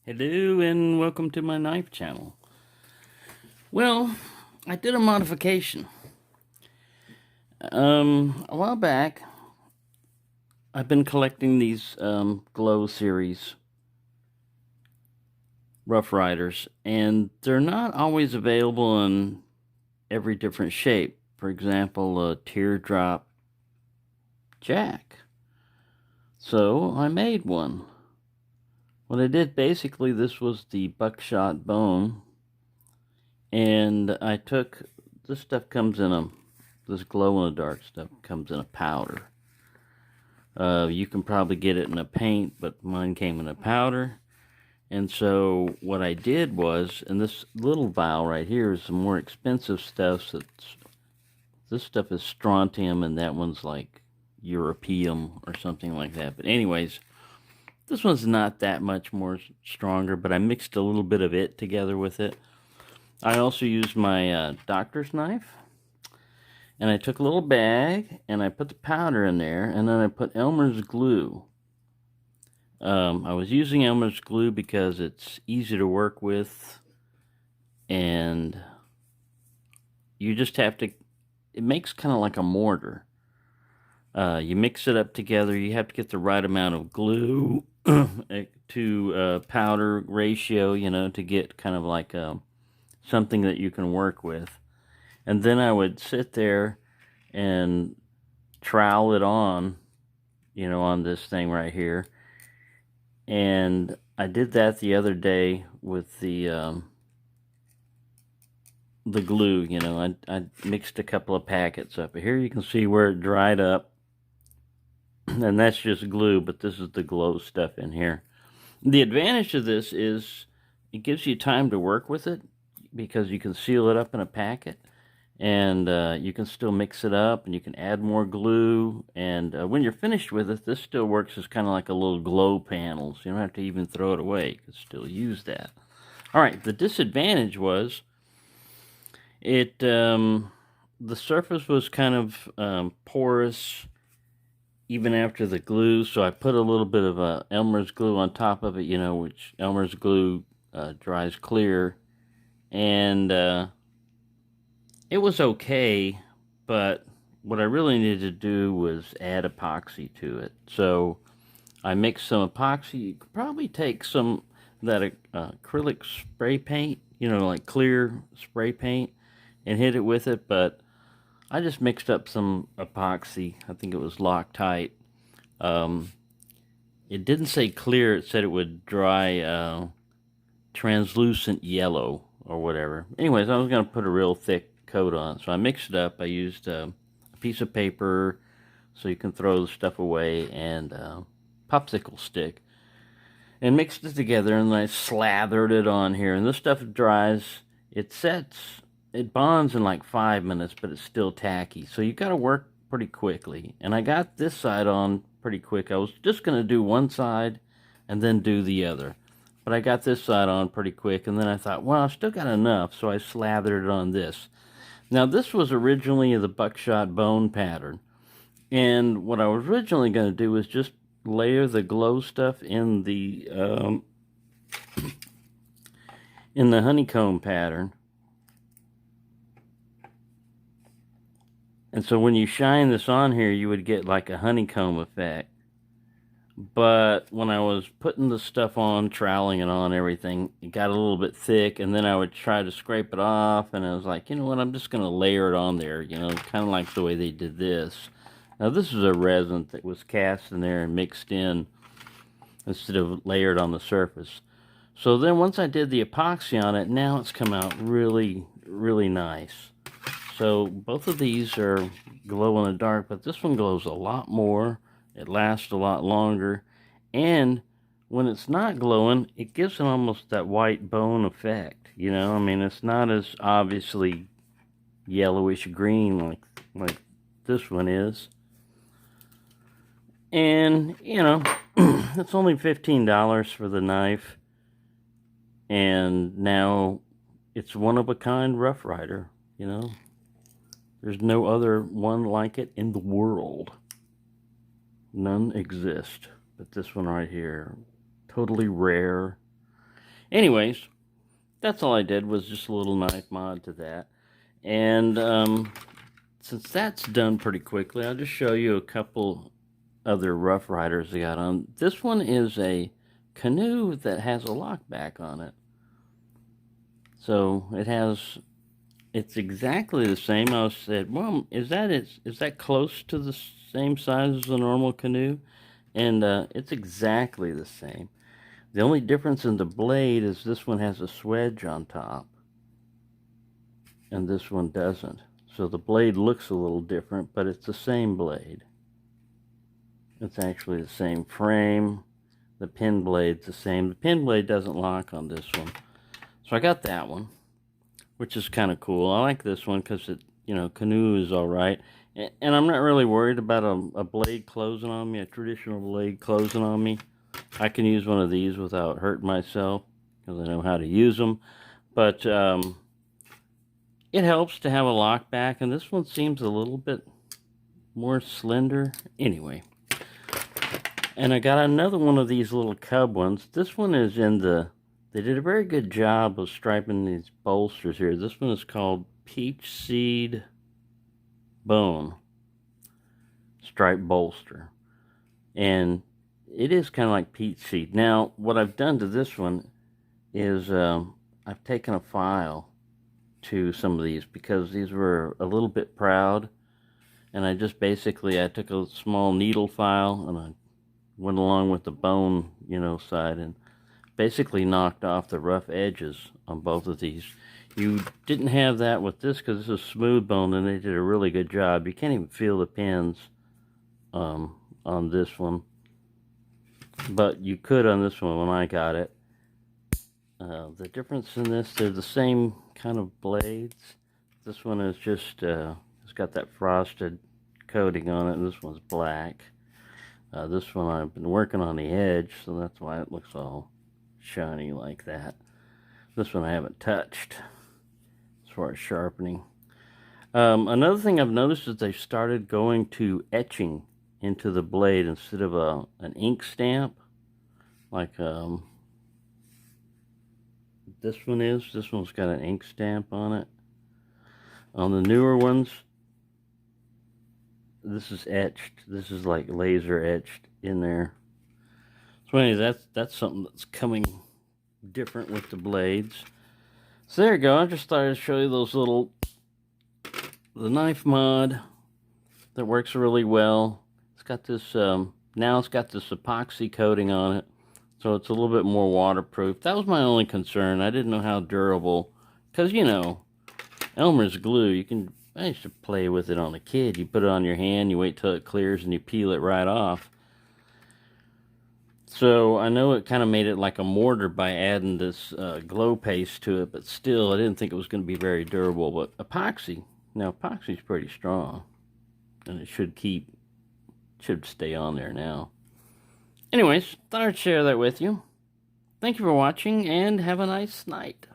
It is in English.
Hello and welcome to my knife channel. Well, I did a modification. A while back, I've been collecting these Glow series Rough Riders, and they're not always available in every different shape. For example, a Teardrop Jack. So I made one. What I did, basically, this was the Buckshot Bone, and I took, this stuff comes in this glow-in-the-dark stuff comes in a powder. You can probably get it in a paint, but mine came in a powder. And so what I did was, and this little vial right here is some more expensive stuff. This stuff is strontium, and that one's like europium or something like that. But anyways, this one's not that much more stronger, but I mixed a little bit of it together with it. I also used my doctor's knife, and I took a little bag and I put the powder in there, and then I put Elmer's glue. I was using Elmer's glue because it's easy to work with, and you just have to, it makes kind of like a mortar. You mix it up together. You have to get the right amount of glue to powder ratio, to get kind of like something that you can work with. And then I would sit there and trowel it on, on this thing right here. And I did that the other day with the glue. I mixed a couple of packets up. Here you can see where it dried up, and that's just glue, but this is the glow stuff in here. The advantage of this is it gives you time to work with it because you can seal it up in a packet, and you can still mix it up, and you can add more glue, and when you're finished with it, this still works as kind of like a little glow panel, so you don't have to even throw it away. You can still use that. Alright, the disadvantage was the surface was kind of porous even after the glue, so I put a little bit of Elmer's glue on top of it, which Elmer's glue dries clear, and it was okay, but what I really needed to do was add epoxy to it. So I mixed some epoxy. You could probably take some that acrylic spray paint, like clear spray paint, and hit it with it, but I just mixed up some epoxy. I think it was Loctite. It didn't say clear. It said it would dry translucent yellow or whatever. Anyways, I was going to put a real thick coat on. So I mixed it up. I used a piece of paper so you can throw the stuff away, and a popsicle stick, and mixed it together, and I slathered it on here. And this stuff dries. It sets. It bonds in like 5 minutes, but it's still tacky. So you got to work pretty quickly. And I got this side on pretty quick. I was just going to do one side and then do the other. But I got this side on pretty quick, and then I thought, well, I've still got enough, so I slathered it on this. Now, this was originally the Buckshot Bone pattern, and what I was originally going to do was just layer the glow stuff in the honeycomb pattern. And so when you shine this on here, you would get like a honeycomb effect. But when I was putting the stuff on, troweling it on, everything, it got a little bit thick, and then I would try to scrape it off, and I was like, you know what, I'm just going to layer it on there, kind of like the way they did this. Now, this is a resin that was cast in there and mixed in instead of layered on the surface. So then once I did the epoxy on it, now it's come out really, really nice. So both of these are glow in the dark, but this one glows a lot more. It lasts a lot longer, and when it's not glowing, it gives it almost that white bone effect. I mean, it's not as obviously yellowish green like this one is. And it's only $15 for the knife, and now it's one of a kind Rough Rider. There's no other one like it in the world. None exist, but this one right here, totally rare. Anyways, that's all I did, was just a little knife mod to that. And since that's done pretty quickly, I'll just show you a couple other Rough Riders I got on. This one is a canoe that has a lock back on it. So it's exactly the same. I said, well, is that close to the same size as a normal canoe? And it's exactly the same. The only difference in the blade is this one has a swedge on top, and this one doesn't. So the blade looks a little different, but it's the same blade. It's actually the same frame. The pin blade's the same. The pin blade doesn't lock on this one. So I got that one, which is kind of cool. I like this one because it, canoe is all right. And I'm not really worried about a blade closing on me, a traditional blade closing on me. I can use one of these without hurting myself because I know how to use them. But it helps to have a lock back, and this one seems a little bit more slender. Anyway, and I got another one of these little cub ones. This one is they did a very good job of striping these bolsters here. This one is called Peach Seed Bone Stripe Bolster. And it is kind of like peach seed. Now, what I've done to this one is I've taken a file to some of these because these were a little bit proud. And I just I took a small needle file and I went along with the bone, side, and basically knocked off the rough edges on both of these. You didn't have that with this because this is smooth bone, and they did a really good job. You can't even feel the pins on this one, but you could on this one when I got it. The difference in this, they're the same kind of blades. This one is just, it's got that frosted coating on it, and this one's black. This one I've been working on the edge, so that's why it looks all shiny like that. This one I haven't touched as far as sharpening. Another thing I've noticed is they've started going to etching into the blade instead of an ink stamp like this one is. This one's got an ink stamp on it. On the newer ones, this is etched. This is like laser etched in there. So anyway, that's something that's coming different with the blades. So there you go. I just thought I'd show you the knife mod that works really well. It's got this, now it's got this epoxy coating on it, so it's a little bit more waterproof. That was my only concern. I didn't know how durable, because, Elmer's glue, I used to play with it on a kid. You put it on your hand, you wait till it clears, and you peel it right off. So I know it kind of made it like a mortar by adding this glow paste to it, but still I didn't think it was going to be very durable. But epoxy's pretty strong, and it should stay on there now. Anyways, thought I'd share that with you. Thank you for watching, and have a nice night.